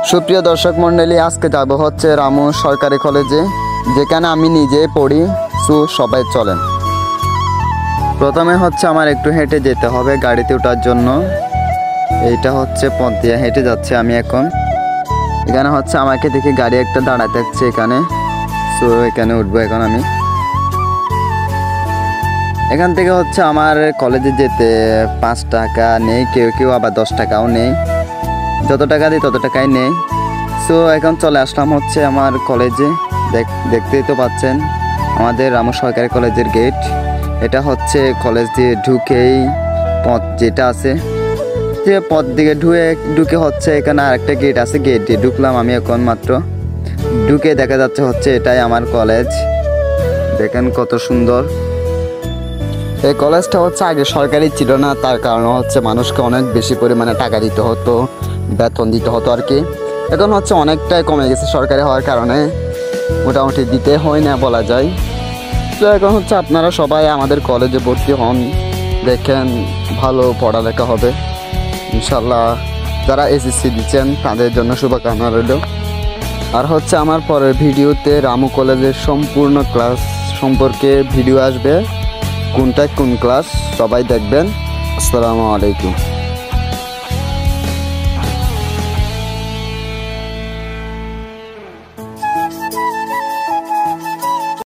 সুপ্রিয় দর্শক মণ্ডলী, আজকে যাব হচ্ছে রামু সরকারি কলেজে, যেখানে আমি নিজে পড়ি। সবাই চলেন। প্রথমে হচ্ছে আমার একটু হেঁটে যেতে হবে গাড়িতে ওঠার জন্য। এইটা হচ্ছে পথ দিয়ে হেঁটে যাচ্ছে আমি এখন। এখানে হচ্ছে আমাকে দেখে গাড়ি একটা দাঁড়াতে হচ্ছে এখানে। এখানে উঠবো এখন আমি। এখান থেকে হচ্ছে আমার কলেজে যেতে 5 টাকা নেই, কেউ কেউ আবার 10 টাকাও নেই। যত টাকা দিই তত টাকাই নেই। এখন চলে আসলাম হচ্ছে আমার কলেজে। দেখতেই তো পাচ্ছেন আমাদের রামু সরকারি কলেজের গেট। এটা হচ্ছে কলেজ দিয়ে ঢুকেই পথ যেটা আছে, যে পথ দিকে ঢুকে হচ্ছে এখানে আরেকটা গেট আছে, গেট দিয়ে ঢুকলাম আমি এখন মাত্র। ঢুকে দেখা যাচ্ছে হচ্ছে এটাই আমার কলেজ। দেখেন কত সুন্দর। এই কলেজটা হচ্ছে আগে সরকারি ছিল না, তার কারণে হচ্ছে মানুষকে অনেক বেশি পরিমাণে টাকা দিতে হতো, বেতন দিতে হতো আর কি। এখন হচ্ছে অনেকটাই কমে গেছে সরকারি হওয়ার কারণে, মোটামুটি দিতে হয় না বলা যায়। তো এখন হচ্ছে আপনারা সবাই আমাদের কলেজে ভর্তি হন, দেখেন ভালো পড়ালেখা হবে ইনশাল্লাহ। যারা এসএসসি দিচ্ছেন তাদের জন্য শুভকামনা রইল। আর হচ্ছে আমার পরের ভিডিওতে রামু কলেজের সম্পূর্ণ ক্লাস সম্পর্কে ভিডিও আসবে, কোনটা কোন ক্লাস সবাই দেখবেন। আসসালামু আলাইকুম।